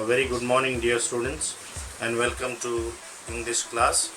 very good morning, dear students, and welcome to English class.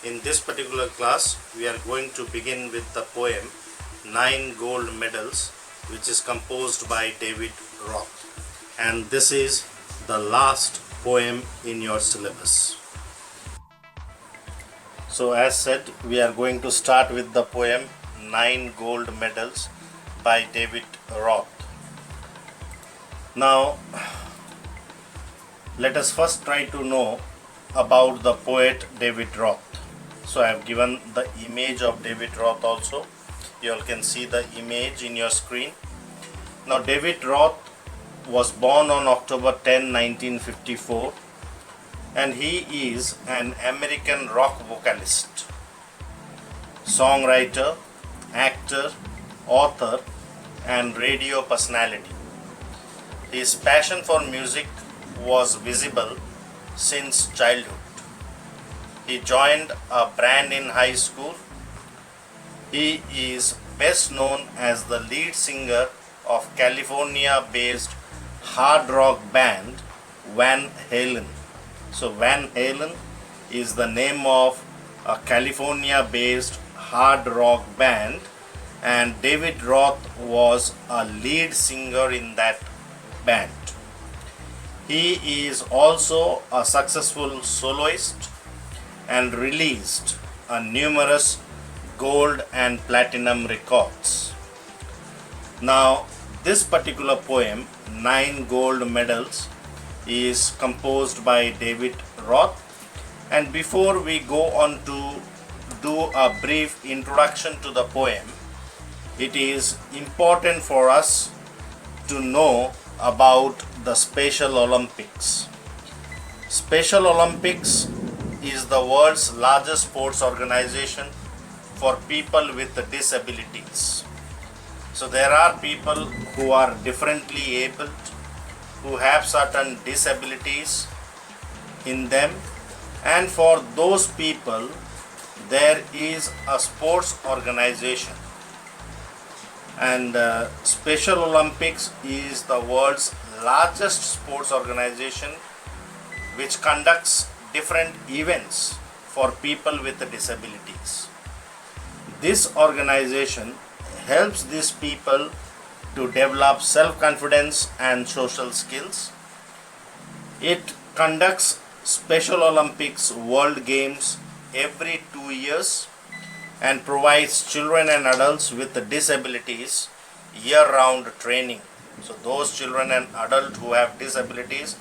In this particular class, we are going to begin with the poem Nine Gold Medals, which is composed by David Roth. And this is the last poem in your syllabus. So as said, we are going to start with the poem Nine Gold Medals by David Roth. Now, let us first try to know about the poet David Roth. So I have given the image of David Roth also. You all can see the image in your screen. Now David Roth was born on October 10, 1954, and he is an American rock vocalist, songwriter, actor, author, and radio personality. His passion for music was visible since childhood. He joined a band in high school. He is best known as the lead singer of California-based hard rock band Van Halen. So Van Halen is the name of a California-based hard rock band, and David Roth was a lead singer in that band. He is also a successful soloist and released numerous gold and platinum records. Now, this particular poem, Nine Gold Medals, is composed by David Roth. And before we go on to do a brief introduction to the poem, it is important for us to know about the Special Olympics. Special Olympics is the world's largest sports organization for people with disabilities. So there are people who are differently abled, who have certain disabilities in them, and for those people there is a sports organization. And Special Olympics is the world's largest sports organization which conducts different events for people with disabilities. This organization helps these people to develop self-confidence and social skills. It conducts Special Olympics World Games every 2 years and provides children and adults with disabilities year-round training. So those children and adults who have disabilities,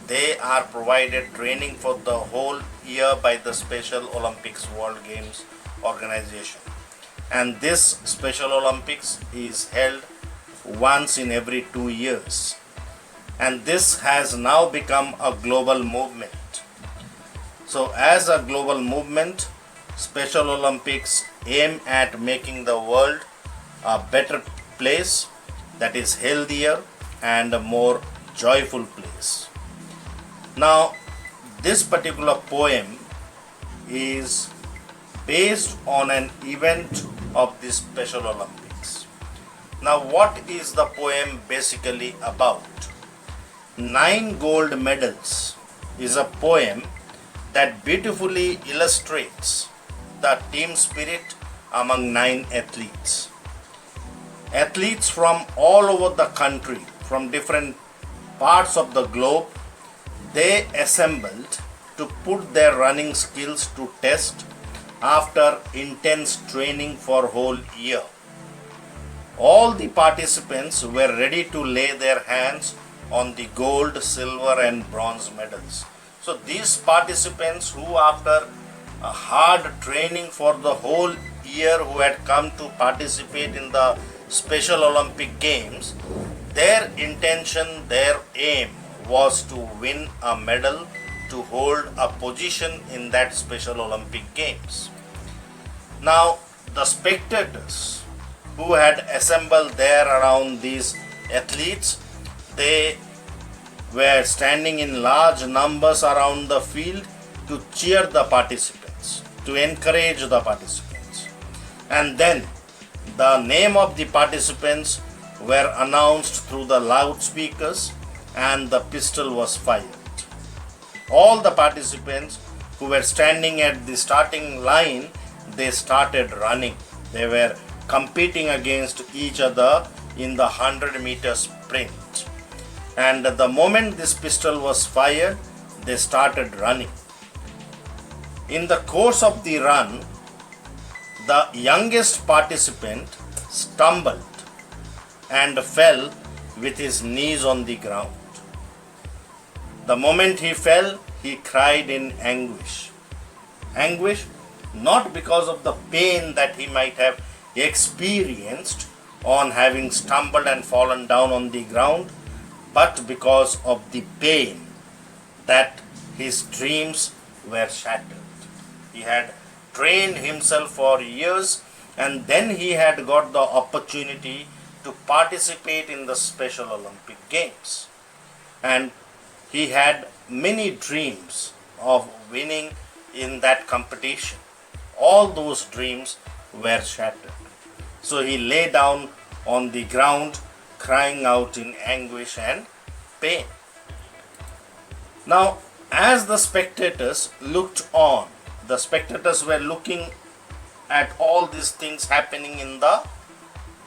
they are provided training for the whole year by the Special Olympics World Games organization. And this Special Olympics is held once in every 2 years. And this has now become a global movement. So as a global movement, Special Olympics aim at making the world a better place, that is healthier and a more joyful place. Now, this particular poem is based on an event of the Special Olympics. Now, what is the poem basically about? Nine Gold Medals is a poem that beautifully illustrates the team spirit among 9 athletes. Athletes from all over the country, from different parts of the globe, they assembled to put their running skills to test after intense training for a whole year. All the participants were ready to lay their hands on the gold, silver and bronze medals. So these participants who after a hard training for the whole year who had come to participate in the Special Olympic Games, their intention, their aim was to win a medal, to hold a position in that Special Olympic Games. Now the spectators who had assembled there around these athletes, they were standing in large numbers around the field to cheer the participants, to encourage the participants. And then the name of the participants were announced through the loudspeakers and the pistol was fired. all the participants who were standing at the starting line, they started running. They were competing against each other in the 100-meter sprint. And the moment this pistol was fired, they started running. In the course of the run, the youngest participant stumbled and fell with his knees on the ground. The moment he fell, he cried in anguish. Anguish not because of the pain that he might have experienced on having stumbled and fallen down on the ground, but because of the pain that his dreams were shattered. He had trained himself for years, and then he had got the opportunity to participate in the Special Olympic Games. And he had many dreams of winning in that competition. All those dreams were shattered. So he lay down on the ground, crying out in anguish and pain. Now, as the spectators looked on, the spectators were looking at all these things happening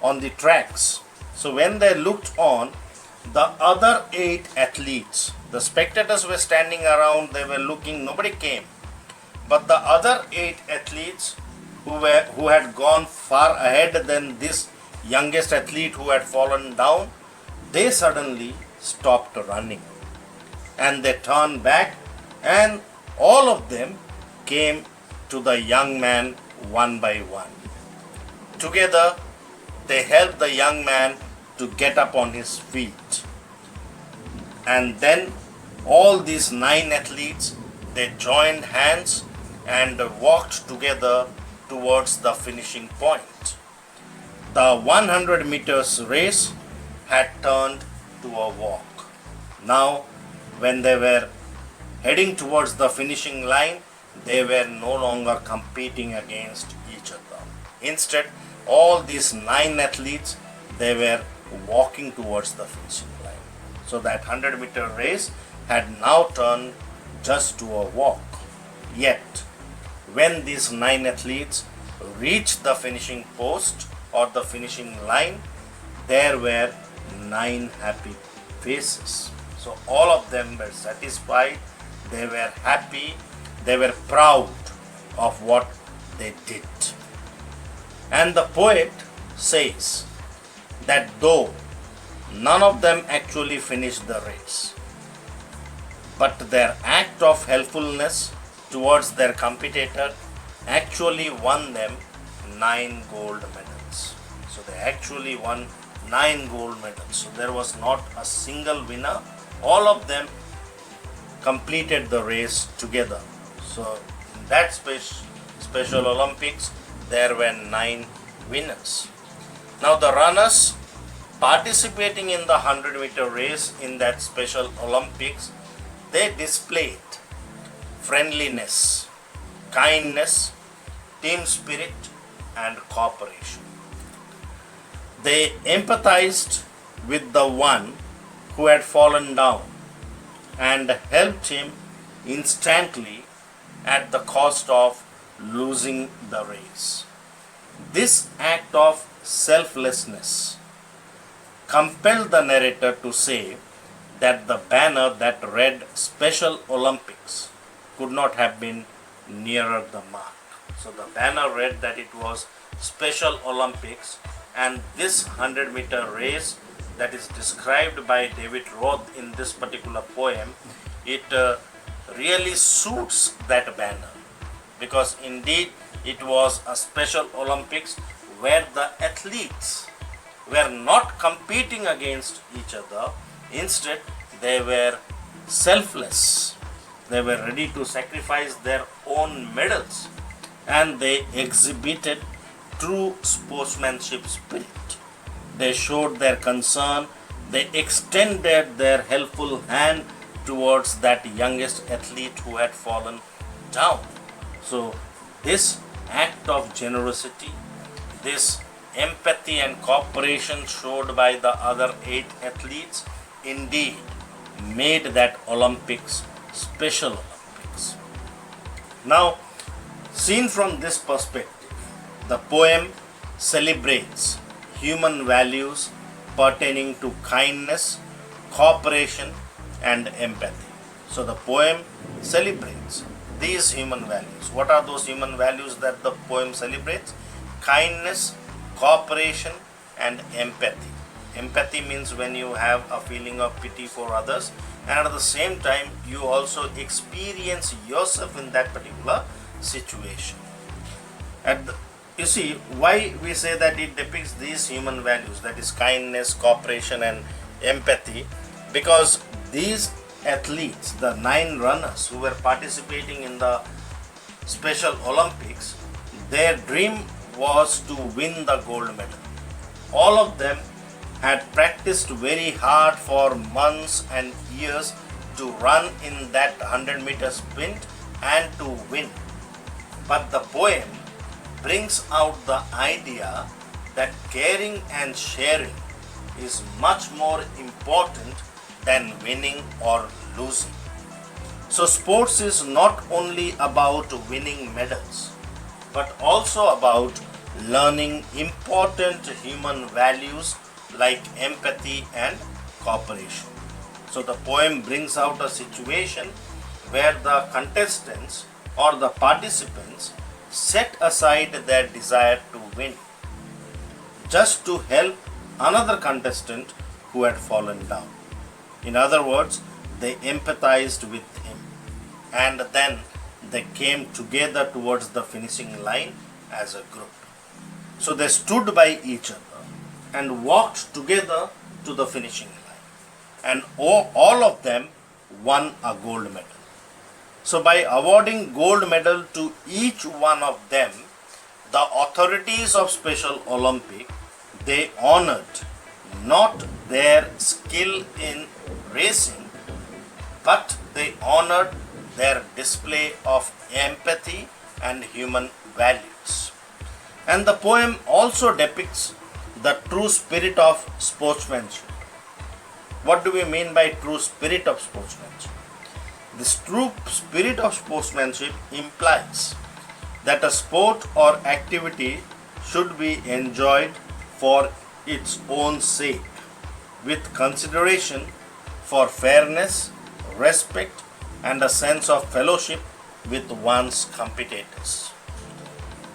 on the tracks. So when they looked on, the other 8 athletes, the spectators were standing around, they were looking, nobody came. But the other 8 athletes who had gone far ahead than this youngest athlete who had fallen down, they suddenly stopped running. And they turned back, and all of them came to the young man one by one. Together, they helped the young man to get up on his feet. And then all these 9 athletes, they joined hands and walked together towards the finishing point. The 100 meters race had turned to a walk. Now, when they were heading towards the finishing line, they were no longer competing against each other. Instead, all these 9 athletes, they were walking towards the finishing line. So that 100-meter race had now turned just to a walk. Yet, when these 9 athletes reached the finishing post or the finishing line, there were 9 happy faces. So all of them were satisfied, they were happy, they were proud of what they did. And the poet says that though none of them actually finished the race, but their act of helpfulness towards their competitor actually won them 9 gold medals. So they actually won 9 gold medals. So there was not a single winner. All of them completed the race together. So in that Special Olympics, there were 9 winners. Now the runners participating in the 100-meter race in that Special Olympics, they displayed friendliness, kindness, team spirit, and cooperation. They empathized with the one who had fallen down and helped him instantly at the cost of losing the race. This act of selflessness compelled the narrator to say that the banner that read Special Olympics could not have been nearer the mark. So the banner read that it was Special Olympics, and this 100-meter race that is described by David Roth in this particular poem, it really suits that banner, because indeed it was a Special Olympics where the athletes were not competing against each other. Instead, they were selfless. They were ready to sacrifice their own medals, and they exhibited true sportsmanship spirit. They showed their concern. They extended their helpful hand towards that youngest athlete who had fallen down. So this act of generosity, this empathy and cooperation showed by the other 8 athletes indeed made that Olympics Special Olympics. Now, seen from this perspective, the poem celebrates human values pertaining to kindness, cooperation, and empathy. So, the poem celebrates these human values. What are those human values that the poem celebrates? Kindness, cooperation, and empathy. Empathy means when you have a feeling of pity for others, and at the same time you also experience yourself in that particular situation. You see why we say that it depicts these human values, that is kindness, cooperation, and empathy, because these athletes, the 9 runners who were participating in the Special Olympics, their dream was to win the gold medal. All of them had practiced very hard for months and years to run in that 100-meter sprint and to win. But the poem brings out the idea that caring and sharing is much more important than winning or losing. So sports is not only about winning medals, but also about learning important human values like empathy and cooperation. So the poem brings out a situation where the contestants or the participants set aside their desire to win just to help another contestant who had fallen down. In other words, they empathized with him, and then they came together towards the finishing line as a group. So they stood by each other and walked together to the finishing line, and all of them won a gold medal. So by awarding gold medal to each one of them, the authorities of Special Olympic, they honored not their skill in racing, but they honored their display of empathy and human values. And the poem also depicts the true spirit of sportsmanship. What do we mean by true spirit of sportsmanship? This true spirit of sportsmanship implies that a sport or activity should be enjoyed for its own sake, with consideration for fairness, respect, and a sense of fellowship with one's competitors.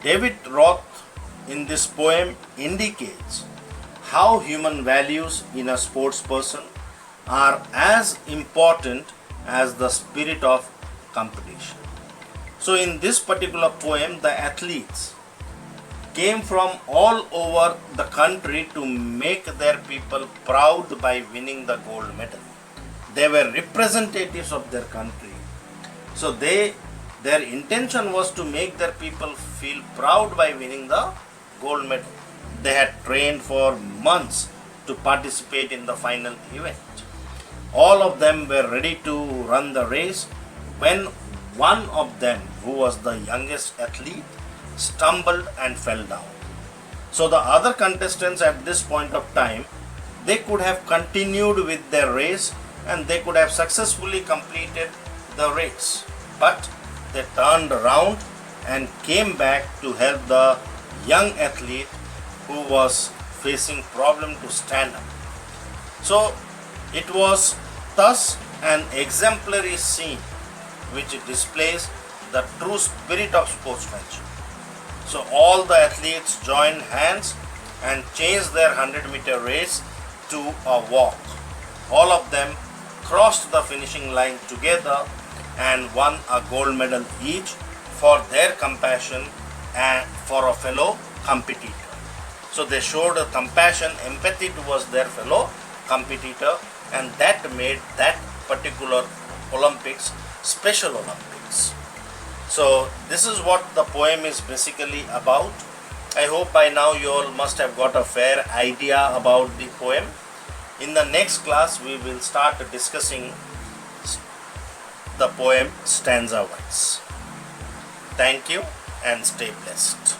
David Roth in this poem indicates how human values in a sports person are as important as the spirit of competition. So in this particular poem, the athletes came from all over the country to make their people proud by winning the gold medal. They were representatives of their country. So their intention was to make their people feel proud by winning the gold medal. They had trained for months to participate in the final event. All of them were ready to run the race when one of them, who was the youngest athlete, stumbled and fell down. So the other contestants at this point of time, they could have continued with their race and they could have successfully completed the race. But they turned around and came back to help the young athlete who was facing problem to stand up. So it was thus an exemplary scene which displays the true spirit of sportsmanship. So all the athletes joined hands and changed their 100-meter race to a walk. All of them crossed the finishing line together and won a gold medal each for their compassion and for a fellow competitor. So they showed a compassion, empathy towards their fellow competitor, and that made that particular Olympics Special Olympics. So this is what the poem is basically about. I hope by now you all must have got a fair idea about the poem. In the next class we will start discussing the poem stanza wise. Thank you and stay blessed.